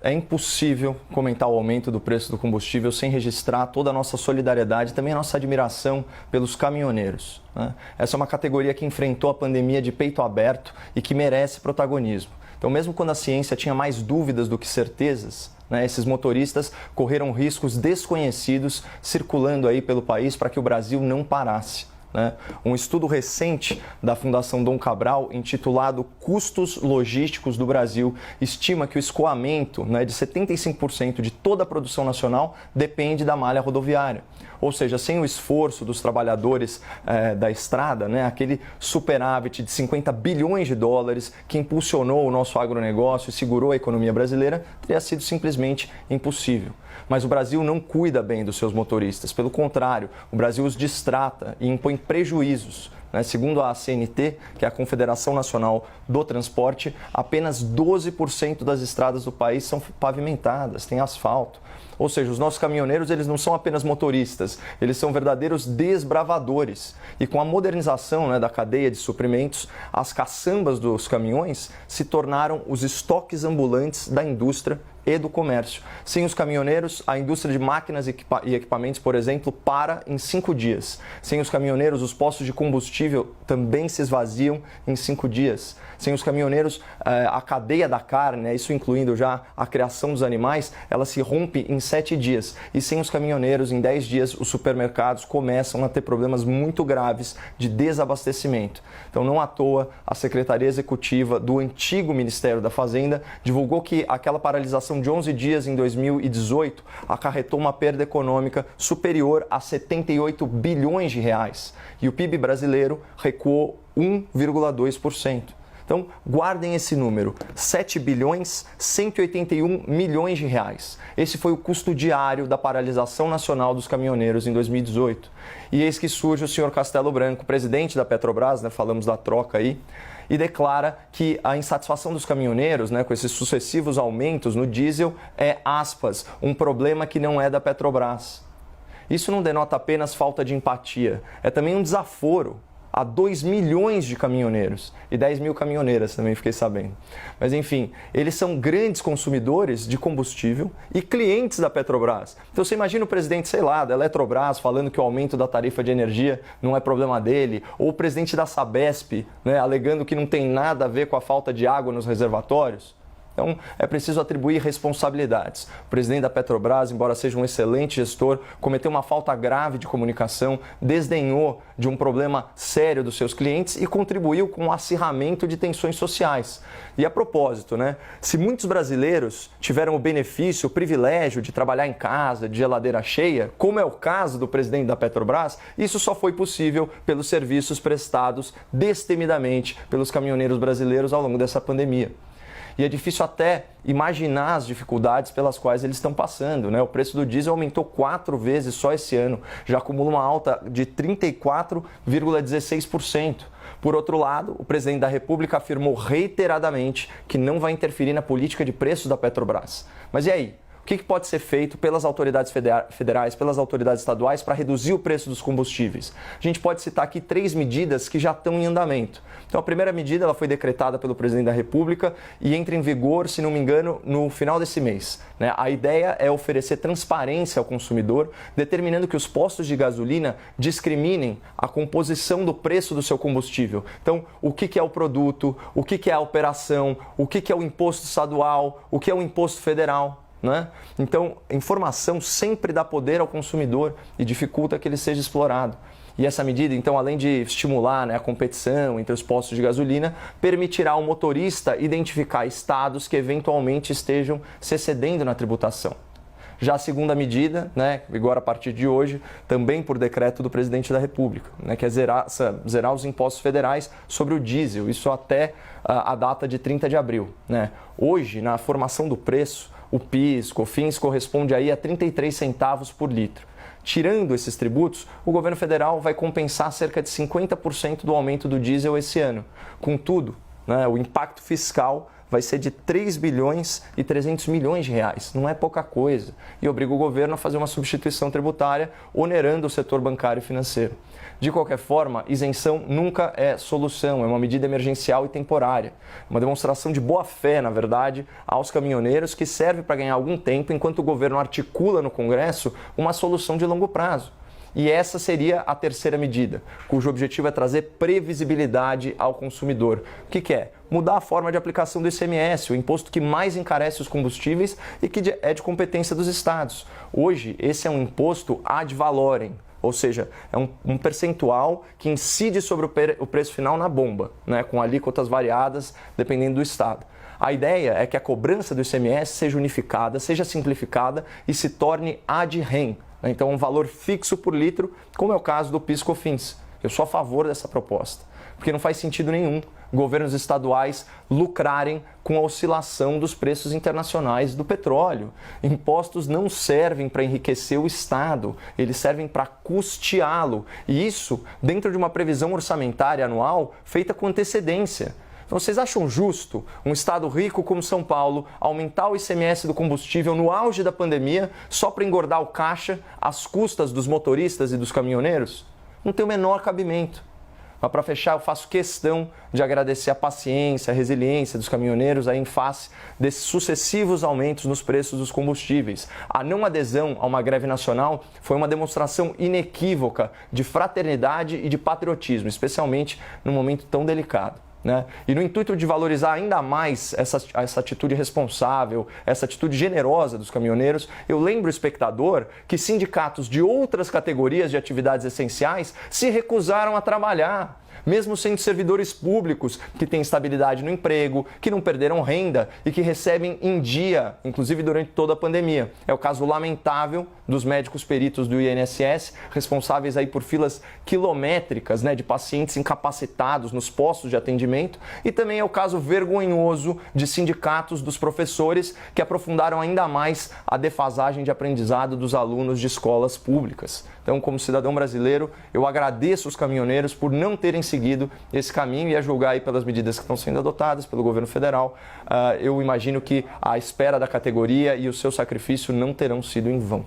É impossível comentar o aumento do preço do combustível sem registrar toda a nossa solidariedade e também a nossa admiração pelos caminhoneiros, né? Essa é uma categoria que enfrentou a pandemia de peito aberto e que merece protagonismo. Então, mesmo quando a ciência tinha mais dúvidas do que certezas, né, esses motoristas correram riscos desconhecidos circulando aí pelo país para que o Brasil não parasse. Um estudo recente da Fundação Dom Cabral, intitulado Custos Logísticos do Brasil, estima que o escoamento de 75% de toda a produção nacional depende da malha rodoviária. Ou seja, sem o esforço dos trabalhadores da estrada, aquele superávit de 50 bilhões de dólares que impulsionou o nosso agronegócio e segurou a economia brasileira, teria sido simplesmente impossível. Mas o Brasil não cuida bem dos seus motoristas. Pelo contrário, o Brasil os distrata e impõe prejuízos. Segundo a CNT, que é a Confederação Nacional do Transporte, apenas 12% das estradas do país são pavimentadas, têm asfalto. Ou seja, os nossos caminhoneiros, eles não são apenas motoristas, eles são verdadeiros desbravadores. E com a modernização da cadeia de suprimentos, as caçambas dos caminhões se tornaram os estoques ambulantes da indústria e do comércio. Sem os caminhoneiros, a indústria de máquinas e equipamentos, por exemplo, para em 5 dias. Sem os caminhoneiros, os postos de combustível também se esvaziam em 5 dias. Sem os caminhoneiros, a cadeia da carne, isso incluindo já a criação dos animais, ela se rompe em 7 dias. E sem os caminhoneiros, em 10 dias, os supermercados começam a ter problemas muito graves de desabastecimento. Então, não à toa, a Secretaria Executiva do antigo Ministério da Fazenda divulgou que aquela paralisação de 11 dias em 2018 acarretou uma perda econômica superior a 78 bilhões de reais. E o PIB brasileiro recuou 1,2%. Então, guardem esse número, 7 bilhões 181 milhões de reais. Esse foi o custo diário da paralisação nacional dos caminhoneiros em 2018. E eis que surge o senhor Castelo Branco, presidente da Petrobras, falamos da troca aí, e declara que a insatisfação dos caminhoneiros, com esses sucessivos aumentos no diesel, é, aspas, um problema que não é da Petrobras. Isso não denota apenas falta de empatia, é também um desaforo a 2 milhões de caminhoneiros e 10 mil caminhoneiras também, fiquei sabendo. Mas enfim, eles são grandes consumidores de combustível e clientes da Petrobras. Então você imagina o presidente, da Eletrobras falando que o aumento da tarifa de energia não é problema dele, ou o presidente da Sabesp, alegando que não tem nada a ver com a falta de água nos reservatórios. Então, é preciso atribuir responsabilidades. O presidente da Petrobras, embora seja um excelente gestor, cometeu uma falta grave de comunicação, desdenhou de um problema sério dos seus clientes e contribuiu com o acirramento de tensões sociais. E a propósito, se muitos brasileiros tiveram o benefício, o privilégio de trabalhar em casa, de geladeira cheia, como é o caso do presidente da Petrobras, isso só foi possível pelos serviços prestados destemidamente pelos caminhoneiros brasileiros ao longo dessa pandemia. E é difícil até imaginar as dificuldades pelas quais eles estão passando, O preço do diesel aumentou 4 vezes só esse ano, já acumula uma alta de 34,16%. Por outro lado, o presidente da República afirmou reiteradamente que não vai interferir na política de preços da Petrobras. Mas e aí? O que pode ser feito pelas autoridades federais, pelas autoridades estaduais para reduzir o preço dos combustíveis? A gente pode citar aqui 3 medidas que já estão em andamento. Então, a primeira medida ela foi decretada pelo presidente da República e entra em vigor, se não me engano, no final desse mês. A ideia é oferecer transparência ao consumidor, determinando que os postos de gasolina discriminem a composição do preço do seu combustível. Então, o que é o produto, o que é a operação, o que é o imposto estadual, o que é o imposto federal. Então, informação sempre dá poder ao consumidor e dificulta que ele seja explorado. E essa medida, então, além de estimular a competição entre os postos de gasolina, permitirá ao motorista identificar estados que eventualmente estejam se excedendo na tributação. Já a segunda medida, agora a partir de hoje, também por decreto do presidente da República, que é zerar os impostos federais sobre o diesel, isso até a data de 30 de abril. Hoje, na formação do preço, o PIS, COFINS corresponde aí a 33 centavos por litro. Tirando esses tributos, o governo federal vai compensar cerca de 50% do aumento do diesel esse ano. Contudo, o impacto fiscal vai ser de 3 bilhões e 300 milhões de reais. Não é pouca coisa. E obriga o governo a fazer uma substituição tributária, onerando o setor bancário e financeiro. De qualquer forma, isenção nunca é solução, é uma medida emergencial e temporária. Uma demonstração de boa-fé, na verdade, aos caminhoneiros que serve para ganhar algum tempo enquanto o governo articula no Congresso uma solução de longo prazo. E essa seria a terceira medida, cujo objetivo é trazer previsibilidade ao consumidor. O que é? Mudar a forma de aplicação do ICMS, o imposto que mais encarece os combustíveis e que é de competência dos estados. Hoje, esse é um imposto ad valorem, ou seja, é um percentual que incide sobre o preço final na bomba, né, com alíquotas variadas dependendo do estado. A ideia é que a cobrança do ICMS seja unificada, seja simplificada e se torne ad rem. Então, um valor fixo por litro, como é o caso do PIS/COFINS. Eu sou a favor dessa proposta, porque não faz sentido nenhum governos estaduais lucrarem com a oscilação dos preços internacionais do petróleo. Impostos não servem para enriquecer o Estado, eles servem para custeá-lo. E isso dentro de uma previsão orçamentária anual feita com antecedência. Então, vocês acham justo um estado rico como São Paulo aumentar o ICMS do combustível no auge da pandemia só para engordar o caixa às custas dos motoristas e dos caminhoneiros? Não tem o menor cabimento. Mas para fechar, eu faço questão de agradecer a paciência, a resiliência dos caminhoneiros aí em face desses sucessivos aumentos nos preços dos combustíveis. A não adesão a uma greve nacional foi uma demonstração inequívoca de fraternidade e de patriotismo, especialmente num momento tão delicado. Né? E no intuito de valorizar ainda mais essa atitude responsável, essa atitude generosa dos caminhoneiros, eu lembro o espectador que sindicatos de outras categorias de atividades essenciais se recusaram a trabalhar, mesmo sendo servidores públicos que têm estabilidade no emprego, que não perderam renda e que recebem em dia, inclusive durante toda a pandemia. É o caso lamentável dos médicos peritos do INSS, responsáveis aí por filas quilométricas, né, de pacientes incapacitados nos postos de atendimento, e também é o caso vergonhoso de sindicatos dos professores que aprofundaram ainda mais a defasagem de aprendizado dos alunos de escolas públicas. Então, como cidadão brasileiro, eu agradeço os caminhoneiros por não terem seguido esse caminho, e a julgar aí pelas medidas que estão sendo adotadas pelo governo federal, eu imagino que a espera da categoria e o seu sacrifício não terão sido em vão.